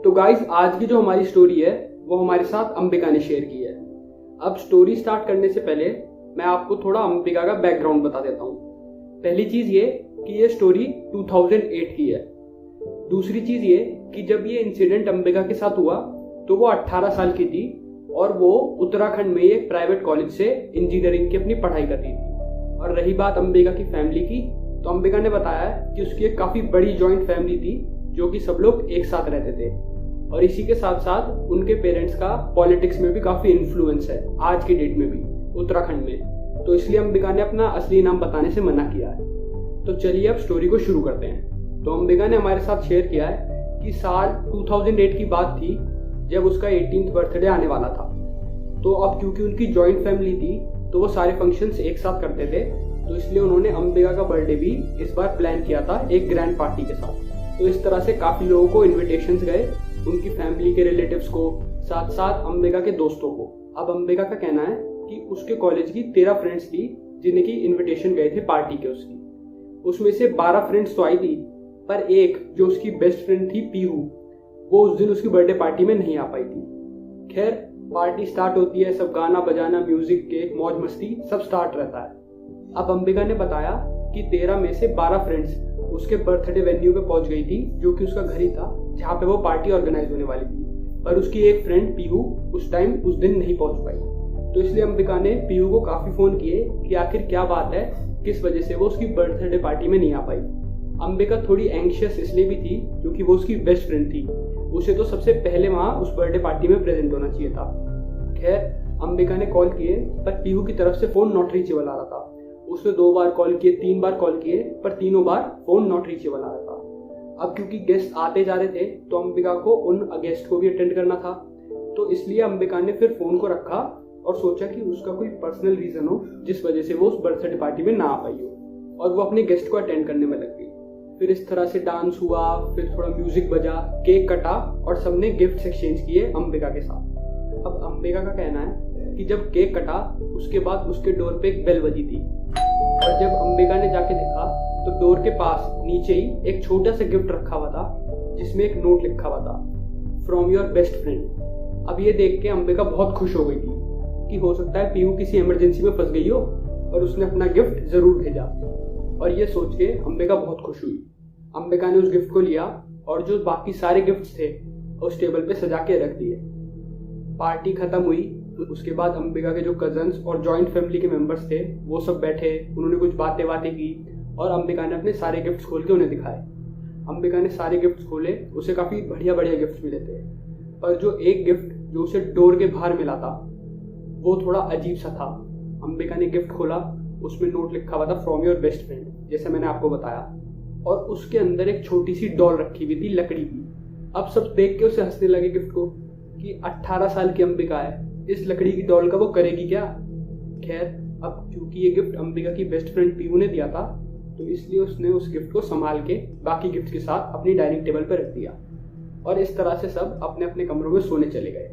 तो गाइस आज की जो हमारी स्टोरी है वो हमारे साथ अंबिका ने शेयर की है। अब स्टोरी स्टार्ट करने से पहले मैं आपको थोड़ा अंबिका का बैकग्राउंड बता देता हूँ। पहली चीज़ ये कि ये स्टोरी 2008 की है। दूसरी चीज़ ये कि जब ये इंसिडेंट अंबिका के साथ हुआ तो वो 18 साल की थी और वो उत्तराखंड में एक प्राइवेट कॉलेज से इंजीनियरिंग की अपनी पढ़ाई कर रही थी। और रही बात अंबिका की फैमिली की, तो अंबिका ने बताया कि उसकी एक काफ़ी बड़ी जॉइंट फैमिली थी जो कि सब लोग एक साथ रहते थे। और इसी के साथ साथ उनके पेरेंट्स का पॉलिटिक्स में भी काफ़ी इन्फ्लुएंस है आज की डेट में भी उत्तराखंड में। तो इसलिए अंबिका ने अपना असली नाम बताने से मना किया है। तो चलिए अब स्टोरी को शुरू करते हैं। तो अंबिका ने हमारे साथ शेयर किया है कि साल 2008 की बात थी जब उसका 18th बर्थडे आने वाला था। तो अब क्योंकि उनकी जॉइंट फैमिली थी तो वो सारे फंक्शंस एक साथ करते थे, तो इसलिए उन्होंने अंबिका का बर्थडे भी इस बार प्लान किया था एक ग्रैंड पार्टी के साथ। तो इस तरह से काफ़ी लोगों को इन्विटेशंस गए, उनकी फैमिली के रिलेटिव्स को, साथ साथ अंबिका के दोस्तों को। अब अंबिका का कहना है कि उसके कॉलेज की 13 फ्रेंड्स थी जिन्हें की इन्विटेशन गए थे पार्टी के उसकी। उसमें से 12 फ्रेंड्स तो आई थी, पर एक जो उसकी बेस्ट फ्रेंड थी पीहू, वो उस दिन उसकी बर्थडे पार्टी में नहीं आ पाई थी। खैर पार्टी स्टार्ट होती है, सब गाना बजाना, म्यूजिक, केक, मौज मस्ती सब स्टार्ट रहता है। अब अंबिका ने बताया कि 13 में से 12 फ्रेंड्स उसके बर्थडे वेन्यू पे पहुंच गई थी, जो कि उसका घर ही था जहाँ पे वो पार्टी ऑर्गेनाइज होने वाली थी। पर उसकी एक फ्रेंड पीहू उस दिन नहीं पहुंच पाई। तो इसलिए अंबिका ने पीहू को काफी फोन किए कि आखिर क्या बात है, किस वजह से वो उसकी बर्थडे पार्टी में नहीं आ पाई। अंबिका थोड़ी एंग्शियस इसलिए भी थी क्योंकि वो उसकी बेस्ट फ्रेंड थी, उसे तो सबसे पहले वहां उस बर्थडे पार्टी में प्रेजेंट होना चाहिए था। खैर अंबिका ने कॉल किए पर पीहू की तरफ से फोन नॉट रीचेबल आ रहा था। उसने 2 बार कॉल किए, 3 बार कॉल किए, पर तीनों बार फोन नॉट रीचेबल आ रहा था। अब क्योंकि गेस्ट आते जा रहे थे तो अंबिका को उन गेस्ट को भी अटेंड करना था, तो इसलिए अंबिका ने फिर फोन को रखा और सोचा कि उसका कोई पर्सनल रीजन हो जिस वजह से वो उस बर्थडे पार्टी में ना आ पाई हो, और वो अपने गेस्ट को अटेंड करने में लग गई। फिर इस तरह से डांस हुआ, फिर थोड़ा म्यूजिक बजा, केक कटा और सबने गिफ्ट एक्सचेंज किए अंबिका के साथ। अब अंबिका का कहना है कि जब केक कटा उसके बाद उसके डोर पे एक बेल बजी थी, और जब अंबिका ने जाके देखा तो डोर के पास नीचे ही एक छोटा सा गिफ्ट रखा हुआ था जिसमें एक नोट लिखा हुआ था, फ्रॉम योर बेस्ट फ्रेंड। अब ये देख के अंबिका बहुत खुश हो गई थी कि हो सकता है पीहू किसी इमरजेंसी में फंस गई हो और उसने अपना गिफ्ट जरूर भेजा। और ये सोच के अंबिका बहुत खुश हुई। अंबिका ने उस गिफ्ट को लिया और जो बाकी सारे गिफ्ट्स थे उस टेबल पे सजा के रख दिए। पार्टी खत्म हुई, उसके बाद अंबिका के जो कजन्स और जॉइंट फैमिली के मेंबर्स थे वो सब बैठे, उन्होंने कुछ बातें की और अंबिका ने अपने सारे गिफ्ट्स खोल के उन्हें दिखाए। अंबिका ने सारे गिफ्ट्स खोले, उसे काफ़ी बढ़िया गिफ्ट्स मिले थे, पर जो एक गिफ्ट जो उसे डोर के बाहर मिला था वो थोड़ा अजीब सा था। अंबिका ने गिफ्ट खोला, उसमें नोट लिखा हुआ था फ्रॉम योर बेस्ट फ्रेंड, जैसे मैंने आपको बताया, और उसके अंदर एक छोटी सी डॉल रखी हुई थी लकड़ी की। अब सब देख के उसे हंसने लगे गिफ्ट को कि 18 साल की अंबिका है, इस लकड़ी की डॉल का वो करेगी क्या। खैर अब क्योंकि ये गिफ्ट अंबिका की बेस्ट फ्रेंड पीहू ने दिया था तो इसलिए उसने उस गिफ्ट को संभाल के बाकी गिफ्ट के साथ अपनी डाइनिंग टेबल पर रख दिया, और इस तरह से सब अपने अपने कमरों में सोने चले गए।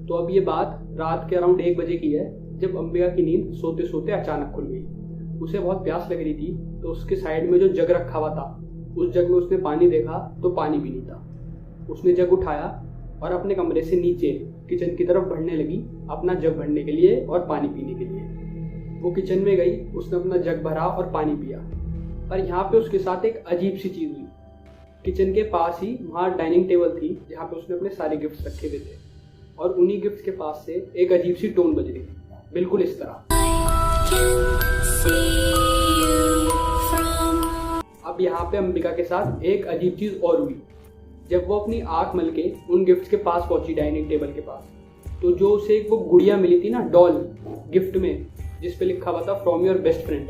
तो अब ये बात रात के अराउंड 1 बजे की है जब अंबिका की नींद सोते सोते अचानक खुल गई। उसे बहुत प्यास लग रही थी, तो उसके साइड में जो जग रखा हुआ था उस जग में उसने पानी देखा तो पानी भी नहीं था। उसने जग उठाया और अपने कमरे से नीचे किचन की तरफ बढ़ने लगी अपना जग भरने के लिए और पानी पीने के लिए। वो किचन में गई, उसने अपना जग भरा और पानी पिया, पर यहाँ पे उसके साथ एक अजीब सी चीज़ हुई। किचन के पास ही वहाँ डाइनिंग टेबल थी जहाँ पे उसने अपने सारे गिफ्ट्स रखे हुए थे, और उन्हीं गिफ्ट्स के पास से एक अजीब सी टोन बज रही थी, बिल्कुल इस तरह। अब यहाँ पे अंबिका के साथ एक अजीब चीज़ और हुई। जब वो अपनी आंख मल के उन गिफ्ट्स के पास पहुंची डाइनिंग टेबल के पास, तो जो उसे एक वो गुड़िया मिली थी ना, डॉल गिफ्ट में, जिस पे लिखा हुआ था फ्रॉम योर बेस्ट फ्रेंड,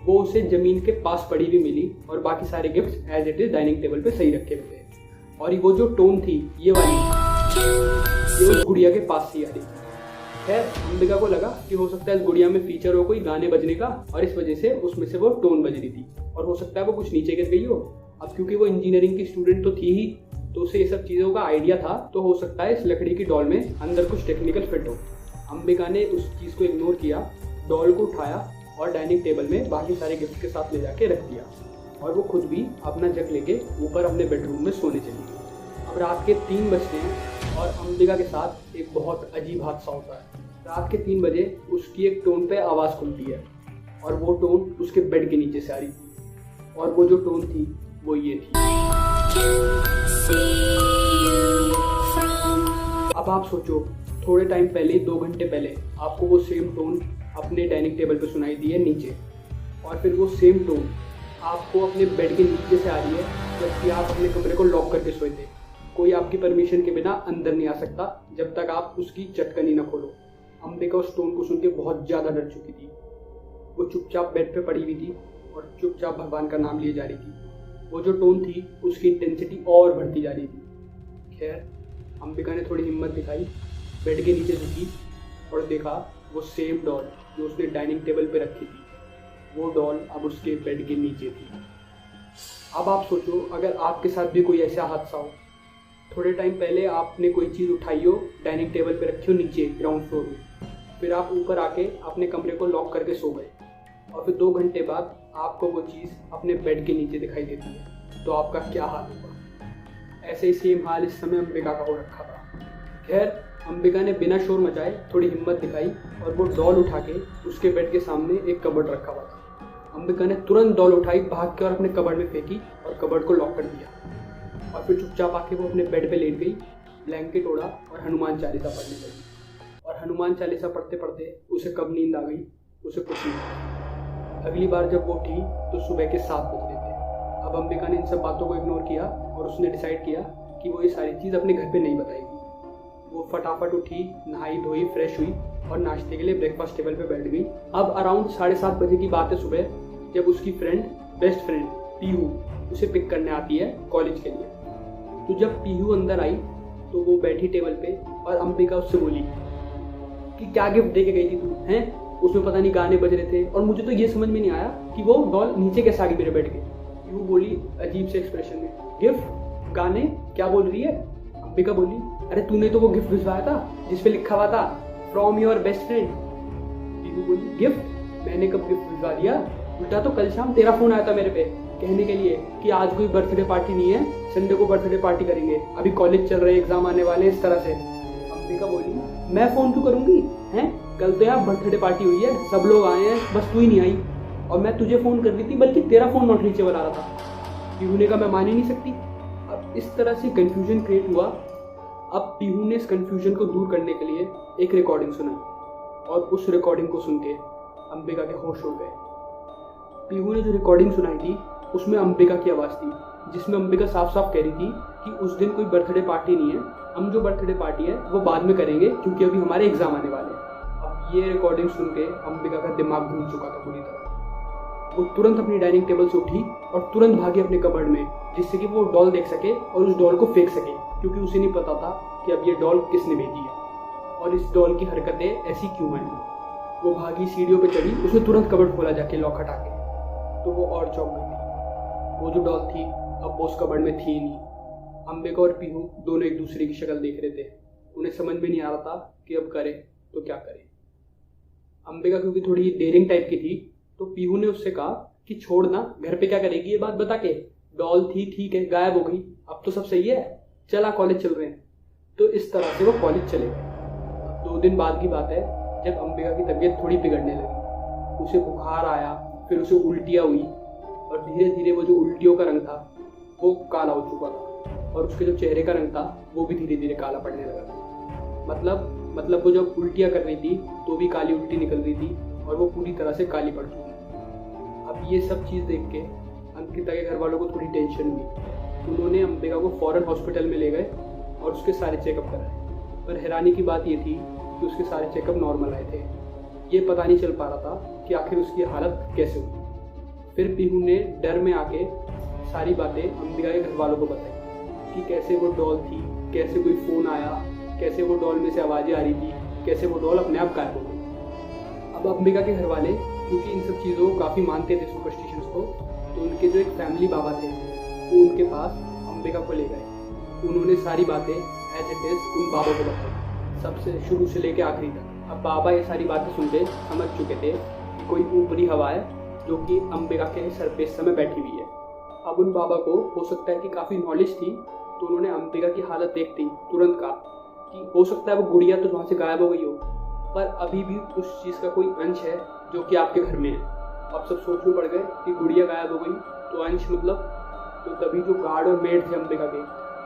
वो उसे जमीन के पास पड़ी हुई मिली, और बाकी सारे gifts as it is dining table पे सही रखे हुए थे। और वो जो टोन थी ये वाली, ये उस गुड़िया के पास ही आ रही थी। खैर अंबिका को लगा कि हो सकता है इस गुड़िया में फीचर हो कोई गाने बजने का, और इस वजह से उसमें से वो टोन बज रही थी, और हो सकता है वो कुछ नीचे गिर गई हो। अब क्योंकि वो इंजीनियरिंग की स्टूडेंट तो थी ही, तो उसे ये सब चीज़ों का आइडिया था, तो हो सकता है इस लकड़ी की डॉल में अंदर कुछ टेक्निकल फिट हो। अंबिका ने उस चीज़ को इग्नोर किया, डॉल को उठाया और डाइनिंग टेबल में बाकी सारे गिफ्ट के साथ ले जाके रख दिया, और वो खुद भी अपना जग लेके ऊपर अपने बेडरूम में सोने चली गई। अब रात के 3 बजते हैं और अंबिका के साथ एक बहुत अजीब हादसा होता है। रात के 3 बजे उसकी एक टोन पे आवाज़ खुलती है और वो टोन उसके बेड के नीचे से आ रही थी और वो जो टोन थी वो ये थी। अब आप सोचो, थोड़े टाइम पहले, 2 घंटे पहले आपको वो सेम टोन अपने डाइनिंग टेबल पे सुनाई दी है नीचे, और फिर वो सेम टोन आपको अपने बेड के नीचे से आ रही है जबकि आप अपने कमरे को लॉक करके सोए थे। कोई आपकी परमिशन के बिना अंदर नहीं आ सकता जब तक आप उसकी चटकनी न खोलो। अंबिका उस टोन को सुन के बहुत ज़्यादा डर चुकी थी। वो चुपचाप बेड पे पड़ी हुई थी और चुपचाप भगवान का नाम लिए जा रही थी। वो जो टोन थी उसकी इंटेंसिटी और बढ़ती जा रही थी। खैर, अंबिका ने थोड़ी हिम्मत दिखाई, बेड के नीचे झुकी और देखा वो सेम डॉल जो उसने डाइनिंग टेबल पे रखी थी, वो डॉल अब उसके बेड के नीचे थी। अब आप सोचो, अगर आपके साथ भी कोई ऐसा हादसा हो, थोड़े टाइम पहले आपने कोई चीज़ उठाई हो, डाइनिंग टेबल पे रखी हो नीचे ग्राउंड फ्लोर में, फिर आप ऊपर आके अपने कमरे को लॉक करके सो गए और फिर 2 घंटे बाद आपको वो चीज़ अपने बेड के नीचे दिखाई देती है, तो आपका क्या हाल होगा? ऐसे ही सेम हाल इस समय अंबिका का हो रखा था। खैर, अंबिका ने बिना शोर मचाए थोड़ी हिम्मत दिखाई और वो डॉल उठा के उसके बेड के सामने एक कबर्ड रखा हुआ था। अंबिका ने तुरंत डॉल उठाई, भाग के और अपने कबर्ड में फेंकी और कबर्ड को लॉक कर दिया और फिर चुपचाप आके वो अपने बेड पे लेट गई, ब्लैंकेट ओढ़ा और हनुमान चालीसा पढ़ने लगी। और हनुमान चालीसा पढ़ते पढ़ते उसे कब नींद आ गई उसे कुछ नहीं। अगली बार जब वो उठी तो सुबह के 7 बज रहे थे। अब अंबिका ने इन सब बातों को इग्नोर किया और उसने डिसाइड किया कि वो ये सारी चीज़ अपने घर पे नहीं बताएगी। वो फटाफट उठी, नहाई धोई, फ्रेश हुई और नाश्ते के लिए ब्रेकफास्ट टेबल पे बैठ गई। अब अराउंड 7:30 बजे की बात है सुबह, जब उसकी बेस्ट फ्रेंड पीहू उसे पिक करने आती है कॉलेज के लिए। तो जब पीहू अंदर आई तो वो बैठी टेबल पे और अंबिका उससे बोली कि क्या गिफ्ट दे के गई थी तू, हैं? उसमें पता नहीं गाने बज रहे थे और मुझे तो ये समझ में नहीं आया कि वो डॉल नीचे कैसे आ गई मेरे बेड के। पीहू बोली अजीब से एक्सप्रेशन में, गिफ्ट? गाने? क्या बोल रही है? अंबिका बोली, अरे तूने तो वो गिफ्ट भिजवाया था जिसपे लिखा हुआ था from your best friend. Pihu बोली, गिफ्ट? मैंने कब गिफ्ट भिजवा दिया? उल्टा तो कल शाम तेरा फोन आया था मेरे पे कहने के लिए कि आज कोई बर्थडे पार्टी नहीं है, संडे को बर्थडे पार्टी करेंगे, अभी कॉलेज चल रहे, एग्जाम आने वाले, इस तरह से। अंबिका बोली, मैं फोन क्यों करूंगी? हैं, कल तो यार बर्थडे पार्टी हुई है, सब लोग आए हैं, बस तू ही नहीं आई और मैं तुझे फोन कर रही थी, बल्कि तेरा फोन नॉट रीचेबल आ रहा था। पीहू ने कहा, मैं मान ही नहीं सकती। अब इस तरह से कंफ्यूजन क्रिएट हुआ। अब पीहू ने इस कंफ्यूजन को दूर करने के लिए एक रिकॉर्डिंग सुनाई और उस रिकॉर्डिंग को सुन के अंबिका के होश उड़ गए। पीहू ने जो रिकॉर्डिंग सुनाई थी उसमें अंबिका की आवाज़ थी, जिसमें अंबिका साफ साफ कह रही थी कि उस दिन कोई बर्थडे पार्टी नहीं है, हम जो बर्थडे पार्टी है वो बाद में करेंगे क्योंकि अभी हमारे एग्जाम आने वाले हैं। अब ये रिकॉर्डिंग सुन के अंबिका का दिमाग घूम चुका था पूरी तरह। वो तुरंत अपनी डाइनिंग टेबल से उठी और तुरंत भागी अपने कबर्ड में, जिससे कि वो डॉल देख सके और उस डॉल को फेंक सके, क्योंकि उसे नहीं पता था कि अब ये डॉल किसने भेजी है और इस डॉल की हरकतें ऐसी क्यों हैं। वो भागी, सीढ़ियों पे चढ़ी, उसने तुरंत कबर्ड खोला जाके लॉक हटा के, तो वो और चौंक गई। वो जो डॉल थी अब वो उस कबर्ड में थी नहीं। अंबिका और पीहू दोनों एक दूसरे की शक्ल देख रहे थे। उन्हें समझ में नहीं आ रहा था कि अब करे तो क्या करे। अंबिका क्योंकि थोड़ी डेयरिंग टाइप की थी तो पीहू ने उससे कहा कि छोड़ ना, घर पे क्या करेगी ये बात बता के, डॉल थी ठीक है, गायब हो गई, अब तो सब सही है, चला कॉलेज चल रहे हैं। तो इस तरह से वो कॉलेज चले गए। 2 दिन बाद की बात है जब अंबिका की तबीयत थोड़ी बिगड़ने लगी। उसे बुखार आया, फिर उसे उल्टियाँ हुई और धीरे धीरे वो जो उल्टियों का रंग था वो काला हो चुका था और उसके जो चेहरे का रंग था वो भी धीरे धीरे काला पड़ने लगा था। मतलब वो जब उल्टियाँ कर रही थी तो भी काली उल्टी निकल रही थी और वो पूरी तरह से काली पड़ चुकी। अब ये सब चीज़ देख के अंकिता के घर वालों को थोड़ी टेंशन हुई। उन्होंने अंबिका को फौरन हॉस्पिटल में ले गए और उसके सारे चेकअप कराए, पर हैरानी की बात ये थी कि उसके सारे चेकअप नॉर्मल आए थे। ये पता नहीं चल पा रहा था कि आखिर उसकी हालत कैसे हुई। फिर पीहू ने डर में आके सारी बातें अंबिका के घर वालों को बताई कि कैसे वो डॉल थी, कैसे कोई फ़ोन आया, कैसे वो डॉल में से आवाज़ें आ रही थी, कैसे वो डॉल अपने आप गायब हो गई। अब अंबिका के घर वाले क्योंकि इन सब चीज़ों को काफ़ी मानते थे, सुपरस्टिशंस को, तो उनके जो एक फैमिली बाबा थे वो उनके पास अंबिका को ले गए। उन्होंने सारी बातें एज इट इज़ उन बाबा को बताई, सबसे शुरू से लेके आखिरी तक। अब बाबा ये सारी बातें सुनते समझ चुके थे कि कोई ऊपरी हवा है जो कि अंबिका के सर पे इस समय बैठी हुई है। अब उन बाबा को हो सकता है कि काफ़ी नॉलेज थी, तो तो उन्होंने अंबिका की हालत देखते ही तुरंत कहा कि हो सकता है वो गुड़िया तो वहाँ से गायब हो गई हो, पर अभी भी उस चीज़ का कोई अंश है जो कि आपके घर में है। अब सब सोच में पड़ गए कि गुड़िया गायब हो गई तो अंश मतलब, तो तभी जो गार्ड और मेड थे अंबिका के,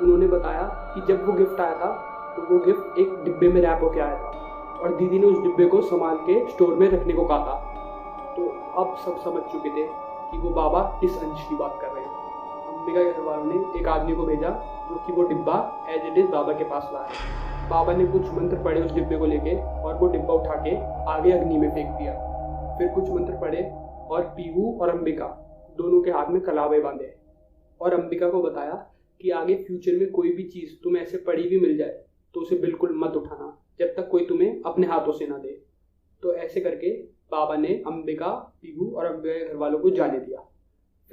उन्होंने बताया कि जब वो गिफ्ट आया था तो वो गिफ्ट एक डिब्बे में रैप होके आया था और दीदी ने उस डिब्बे को संभाल के स्टोर में रखने को कहा था। तो अब सब समझ चुके थे कि वो बाबा किस अंश की बात कर रहे हैं। अंबिका के घर वालों ने एक आदमी को भेजा जो कि वो डिब्बा एज इट इज़ बाबा के पास लाया। बाबा ने कुछ मंत्र पढ़े उस डिब्बे को लेके और वो डिब्बा उठा के आगे अग्नि में फेंक दिया। फिर कुछ मंत्र पढ़े और पीहू और अंबिका दोनों के हाथ में कलावे बांधे और अंबिका को बताया कि आगे फ्यूचर में कोई भी चीज़ तुम्हें ऐसे पड़ी भी मिल जाए तो उसे बिल्कुल मत उठाना जब तक कोई तुम्हें अपने हाथों से ना दे। तो ऐसे करके बाबा ने अंबिका, पीहू और अंबिका के घर वालों को जाने दिया।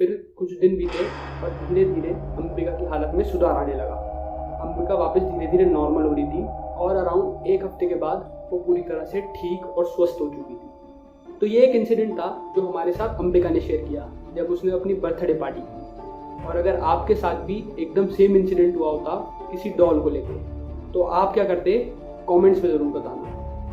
फिर कुछ दिन बीते और धीरे धीरे अंबिका की हालत में सुधार आने लगा। अंबिका वापस धीरे धीरे नॉर्मल हो रही थी और अराउंड एक हफ्ते के बाद वो पूरी तरह से ठीक और स्वस्थ हो चुकी थी। तो ये एक इंसिडेंट था जो हमारे साथ अंबिका ने शेयर किया जब उसने अपनी बर्थडे पार्टी की। और अगर आपके साथ भी एकदम सेम इंसिडेंट हुआ होता किसी डॉल को लेकर, तो आप क्या करते कमेंट्स में ज़रूर बताना।